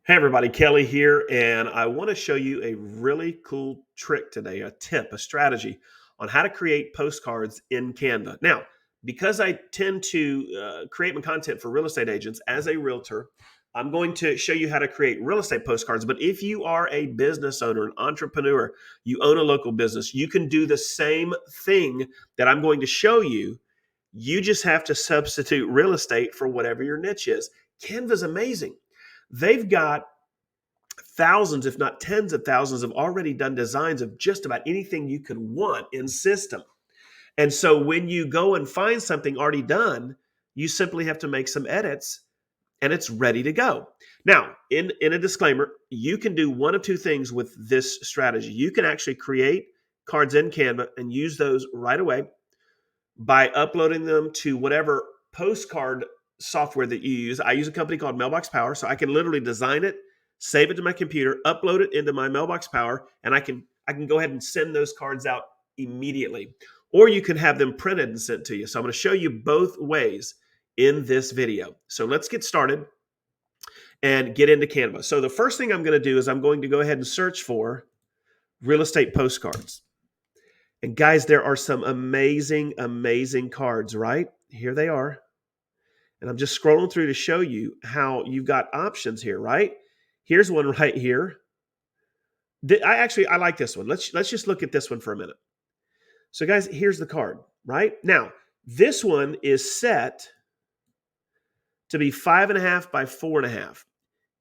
Hey everybody, Kelly here, and I want to show you a really cool trick today, a tip, a strategy on how to create postcards in Canva. Now, because I tend to create my content for real estate agents as a realtor, I'm going to show you how to create real estate postcards. But if you are a business owner, an entrepreneur, you own a local business, you can do the same thing that I'm going to show you. You just have to substitute real estate for whatever your niche is. Canva's amazing. They've got thousands, if not tens of thousands, of already done designs of just about anything you could want in system. And so when you go and find something already done, you simply have to make some edits and it's ready to go. Now, in a disclaimer, you can do one of two things with this strategy. You can actually create cards in Canva and use those right away by uploading them to whatever postcard software that you use. I use a company called Mailbox Power, so I can literally design it, save it to my computer, upload it into my Mailbox Power, and I can go ahead and send those cards out immediately. Or you can have them printed and sent to you. So I'm going to show you both ways in this video. So let's get started and get into Canva. So the first thing I'm going to do is I'm going to go ahead and search for real estate postcards. And guys, there are some amazing, amazing cards, right? Here they are. And I'm just scrolling through to show you how you've got options here, right? Here's one right here. I like this one. Let's just look at this one for a minute. So guys, here's the card, right? Now, this one is set to be 5.5 by 4.5.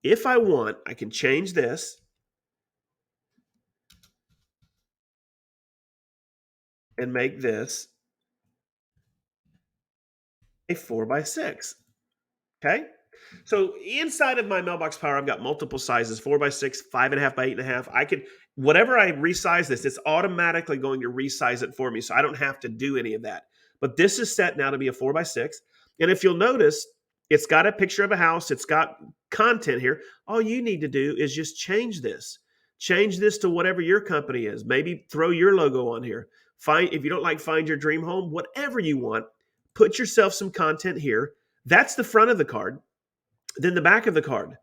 If I want, I can change this and make this a 4 by 6. Okay. So inside of my Mailbox Power, I've got multiple sizes: 4 by 6, 5.5 by 8.5. I can, whatever I resize this, it's automatically going to resize it for me. So I don't have to do any of that. But this is set now to be a 4 by 6. And if you'll notice, it's got a picture of a house. It's got content here. All you need to do is just change this. Change this to whatever your company is. Maybe throw your logo on here. If you don't like Find Your Dream Home, whatever you want, put yourself some content here. That's the front of the card. Then the back of the card,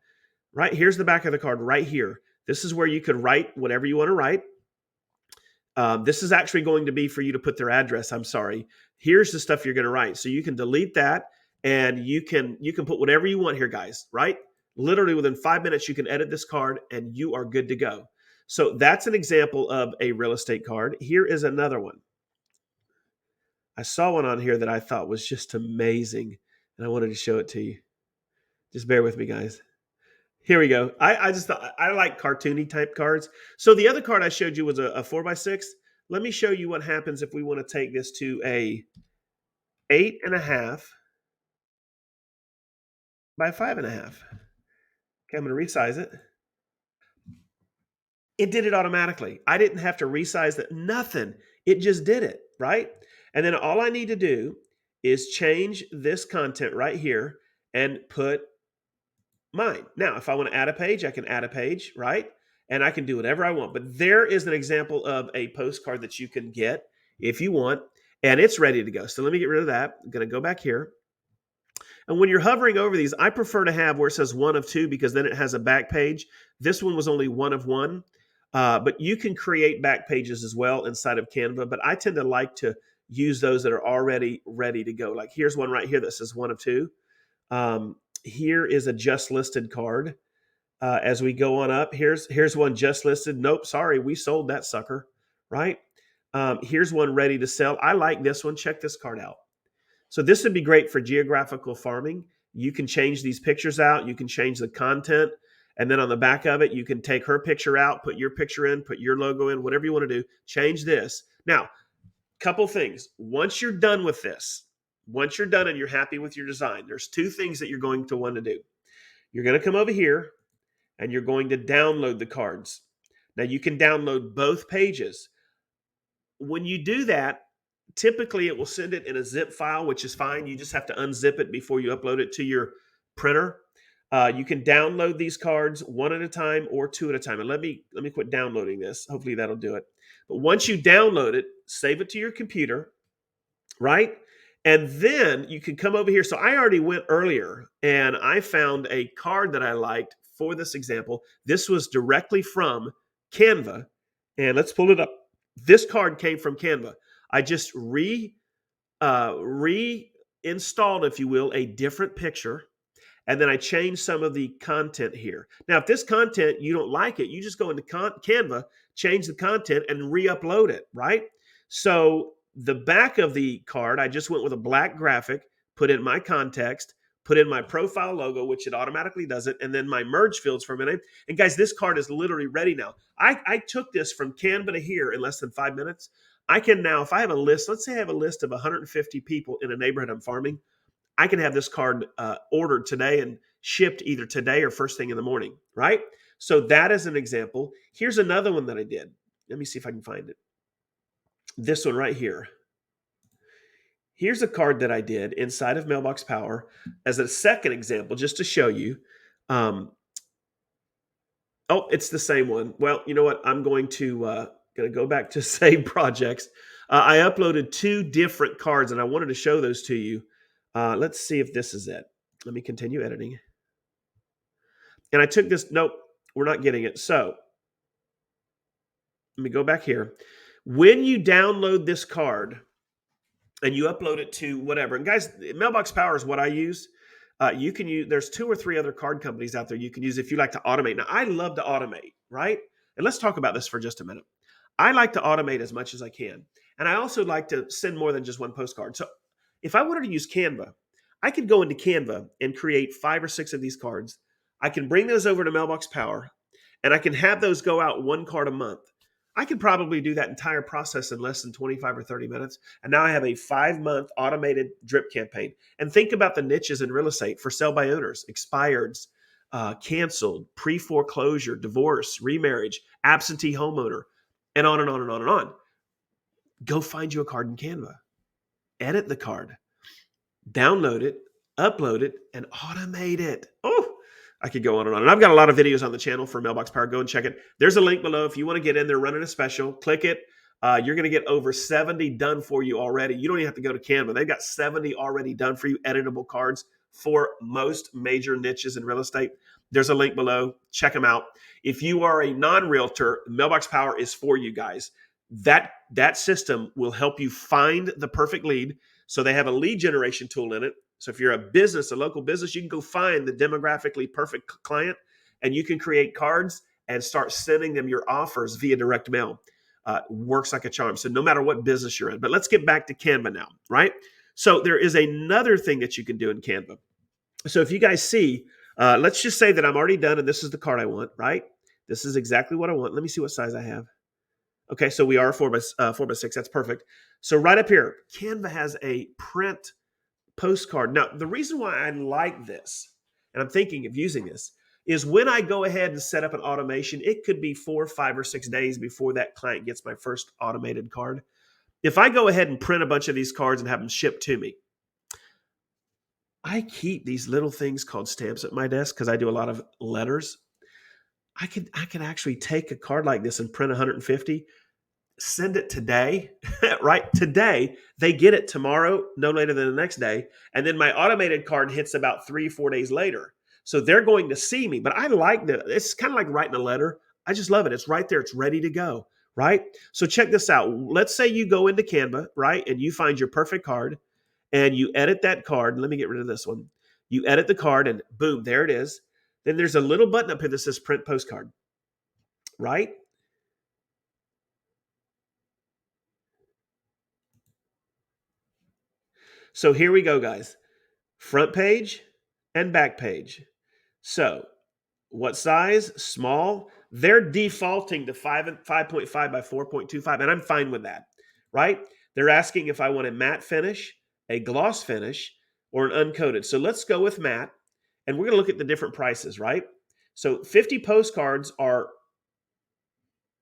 right? Here's the back of the card right here. This is where you could write whatever you want to write. This is actually going to be for you to put their address. I'm sorry. Here's the stuff you're going to write. So you can delete that and you can put whatever you want here, guys, right? Literally within 5 minutes, you can edit this card and you are good to go. So that's an example of a real estate card. Here is another one. I saw one on here that I thought was just amazing and I wanted to show it to you. Just bear with me, guys. Here we go. I just thought I like cartoony type cards. So the other card I showed you was a 4 by 6. Let me show you what happens if we want to take this to a 8.5 by 5.5. Okay, I'm going to resize it. It did it automatically. I didn't have to resize it. Nothing. It just did it, right? And then all I need to do is change this content right here and put mine. Now, if I want to add a page, I can add a page, right? And I can do whatever I want. But there is an example of a postcard that you can get if you want, and it's ready to go. So let me get rid of that. I'm going to go back here. And when you're hovering over these, I prefer to have where it says 1 of 2 because then it has a back page. This one was only 1 of 1. But you can create back pages as well inside of Canva. But I tend to like to use those that are already ready to go. Like here's one right here that says 1 of 2. Here is a just listed card. As we go on up, here's one just listed. Nope, sorry, we sold that sucker, right? Here's one ready to sell. I like this one. Check this card out. So this would be great for geographical farming. You can change these pictures out. You can change the content. And then on the back of it, you can take her picture out, put your picture in, put your logo in, whatever you want to do. Change this. Now, couple things. Once you're done with this, once you're done and you're happy with your design, there's 2 things that you're going to want to do. You're going to come over here and you're going to download the cards. Now you can download both pages. When you do that, typically it will send it in a zip file, which is fine. You just have to unzip it before you upload it to your printer. You can download these cards 1 at a time or 2 at a time. And let me quit downloading this. Hopefully that'll do it. But once you download it, save it to your computer, right? And then you can come over here. So I already went earlier and I found a card that I liked for this example, this was directly from Canva. And let's pull it up. This card came from Canva. I just reinstalled, if you will, a different picture. And then I changed some of the content here. Now, if this content, you don't like it, you just go into Canva, change the content, and re-upload it, right? So the back of the card, I just went with a black graphic, put in my context, put in my profile logo, which it automatically does it, and then my merge fields for a minute. And guys, this card is literally ready now. I took this from Canva to here in less than 5 minutes. I can now, if I have a list, let's say I have a list of 150 people in a neighborhood I'm farming, I can have this card ordered today and shipped either today or first thing in the morning, right? So that is an example. Here's another one that I did. Let me see if I can find it. This one right here. Here's a card that I did inside of Mailbox Power as a second example, just to show you. Oh, it's the same one. Well, you know what? I'm going to go back to save projects. I uploaded 2 different cards, and I wanted to show those to you. Let's see if this is it. Let me continue editing. And I took this. Nope, we're not getting it. So let me go back here. When you download this card and you upload it to whatever, and guys, Mailbox Power is what I use. You can use, there's 2 or 3 other card companies out there you can use if you like to automate. Now, I love to automate, right? And let's talk about this for just a minute. I like to automate as much as I can. And I also like to send more than just one postcard. So if I wanted to use Canva, I could go into Canva and create 5 or 6 of these cards. I can bring those over to Mailbox Power, and I can have those go out 1 card a month. I could probably do that entire process in less than 25 or 30 minutes. And now I have a 5-month automated drip campaign. And think about the niches in real estate: for sale by owners, expireds, canceled, pre-foreclosure, divorce, remarriage, absentee homeowner, and on and on and on and on. Go find you a card in Canva. Edit the card, download it, upload it, and automate it. Oh, I could go on and on. And I've got a lot of videos on the channel for Mailbox Power. Go and check it. There's a link below. If you want to get in there, running a special, click it. You're going to get over 70 done for you already. You don't even have to go to Canva. They've got 70 already done for you, editable cards for most major niches in real estate. There's a link below. Check them out. If you are a non-realtor, Mailbox Power is for you guys. That system will help you find the perfect lead. So they have a lead generation tool in it. So if you're a business, a local business, you can go find the demographically perfect client, and you can create cards and start sending them your offers via direct mail. Works like a charm. So no matter what business you're in. But let's get back to Canva now, right? So there is another thing that you can do in Canva. So if you guys see, let's just say that I'm already done and this is the card I want, right? This is exactly what I want. Let me see what size I have. Okay, so we are 4x6. That's perfect. So right up here, Canva has a print postcard. Now, the reason why I like this, and I'm thinking of using this, is when I go ahead and set up an automation, it could be 4, 5, or 6 days before that client gets my first automated card. If I go ahead and print a bunch of these cards and have them shipped to me, I keep these little things called stamps at my desk because I do a lot of letters. I could actually take a card like this and print 150, send it today, right? Today, they get it tomorrow, no later than the next day. And then my automated card hits about 3, 4 days later. So they're going to see me, but I like that. It's kind of like writing a letter. I just love it. It's right there. It's ready to go, right? So check this out. Let's say you go into Canva, right? And you find your perfect card and you edit that card. Let me get rid of this one. You edit the card and boom, there it is. Then there's a little button up here that says print postcard, right? So here we go, guys. Front page and back page. So what size? Small. They're defaulting to 5.5 by 4.25, and I'm fine with that, right? They're asking if I want a matte finish, a gloss finish, or an uncoated. So let's go with matte, and we're going to look at the different prices, right? So 50 postcards are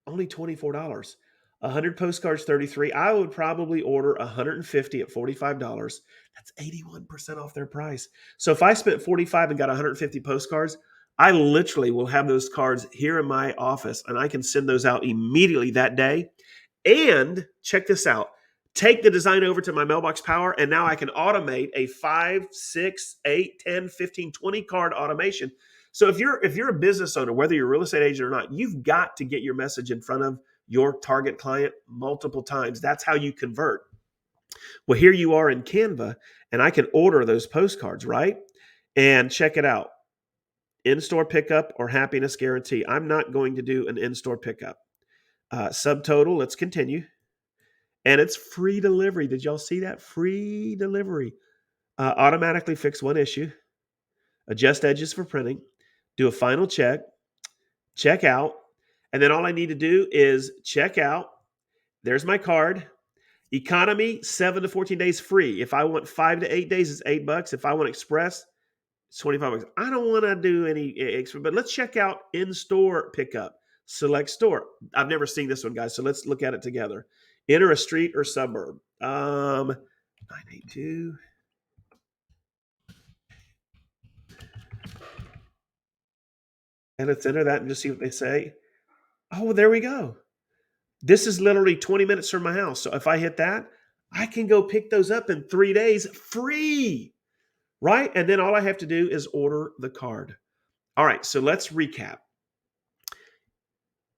only $24. 100 postcards, $33. I would probably order 150 at $45. That's 81% off their price. So if I spent $45 and got 150 postcards, I literally will have those cards here in my office and I can send those out immediately that day. And check this out. Take the design over to my Mailbox Power, and now I can automate a 5, 6, 8, 10, 15, 20 card automation. So if you're a business owner, whether you're a real estate agent or not, you've got to get your message in front of your target client multiple times. That's how you convert. Well, here you are in Canva, and I can order those postcards, right? And check it out. In-store pickup or happiness guarantee. I'm not going to do an in-store pickup. Subtotal, let's continue. And it's free delivery. Did y'all see that? Free delivery. Automatically fix one issue. Adjust edges for printing. Do a final check. Check out. And then all I need to do is check out. There's my card. Economy, 7 to 14 days free. If I want 5 to 8 days, it's $8. If I want express, it's $25. I don't want to do any extra, but let's check out in-store pickup. Select store. I've never seen this one, guys, so let's look at it together. Enter a street or suburb. 982. And let's enter that and just see what they say. Oh, there we go. This is literally 20 minutes from my house. So if I hit that, I can go pick those up in 3 days free, right? And then all I have to do is order the card. All right, so let's recap.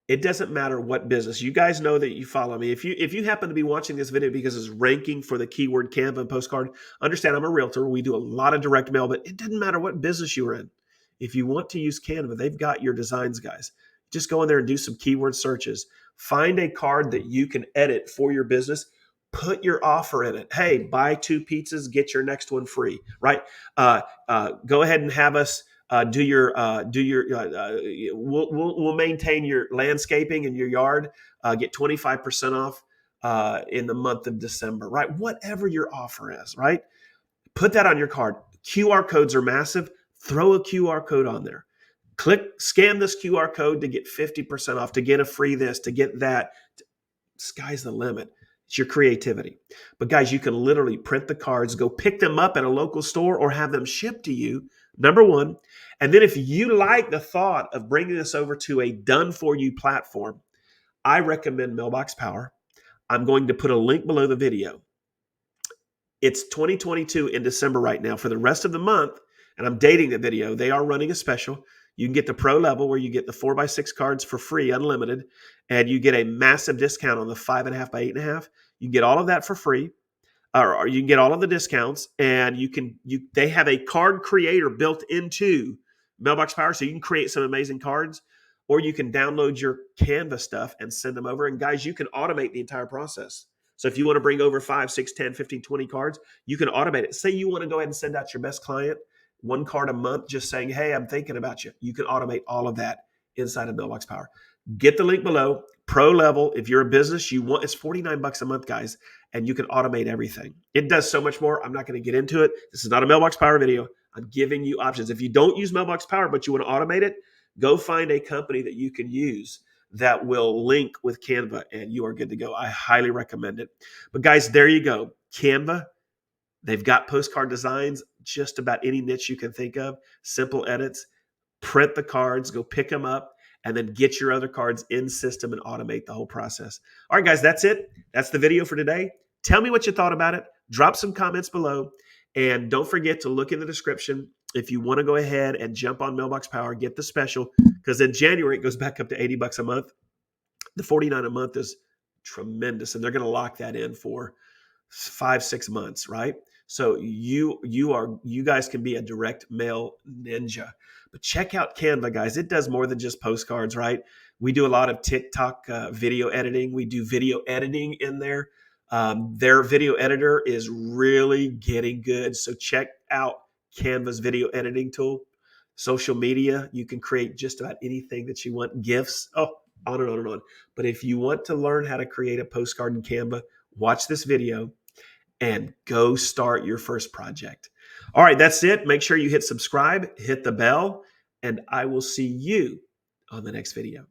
It doesn't matter what business. You guys know that you follow me. If you happen to be watching this video because it's ranking for the keyword Canva and Postcard, understand I'm a realtor. We do a lot of direct mail, but it doesn't matter what business you're in. If you want to use Canva, they've got your designs, guys. Just go in there and do some keyword searches. Find a card that you can edit for your business. Put your offer in it. Hey, buy 2 pizzas, get your next one free, right? Go ahead and have us we'll maintain your landscaping in your yard, get 25% off in the month of December, right? Whatever your offer is, right? Put that on your card. QR codes are massive. Throw a QR code on there. Scan this QR code to get 50% off, to get a free this, to get that. Sky's the limit. It's your creativity. But guys, you can literally print the cards, go pick them up at a local store or have them shipped to you, number one. And then if you like the thought of bringing this over to a done-for-you platform, I recommend Mailbox Power. I'm going to put a link below the video. It's 2022 in December right now. For the rest of the month, and I'm dating the video, they are running a special. You can get the pro level where you get the 4x6 cards for free, unlimited, and you get a massive discount on the 5.5 by 8.5. You can get all of that for free, or you can get all of the discounts, and they have a card creator built into Mailbox Power, so you can create some amazing cards, or you can download your Canva stuff and send them over. And guys, you can automate the entire process. So if you want to bring over 5, 6, 10, 15, 20 cards, you can automate it. Say you want to go ahead and send out your best client 1 card a month, just saying, hey, I'm thinking about you. You can automate all of that inside of Mailbox Power. Get the link below. Pro level. If you're a business, it's $49 a month, guys, and you can automate everything. It does so much more. I'm not going to get into it. This is not a Mailbox Power video. I'm giving you options. If you don't use Mailbox Power, but you want to automate it, go find a company that you can use that will link with Canva, and you are good to go. I highly recommend it. But guys, there you go. Canva. They've got postcard designs, just about any niche you can think of, simple edits, print the cards, go pick them up, and then get your other cards in system and automate the whole process. All right, guys, that's it. That's the video for today. Tell me what you thought about it. Drop some comments below, and don't forget to look in the description if you want to go ahead and jump on Mailbox Power, get the special, because in January it goes back up to $80 a month. The $49 a month is tremendous, and they're going to lock that in for 5-6 months, right? So you guys can be a direct mail ninja. But check out Canva, guys. It does more than just postcards, right? We do a lot of TikTok video editing. We do video editing in there. Their video editor is really getting good. So check out Canva's video editing tool. Social media, you can create just about anything that you want. GIFs, on and on and on. But if you want to learn how to create a postcard in Canva, watch this video and go start your first project. All right, that's it. Make sure you hit subscribe, hit the bell, and I will see you on the next video.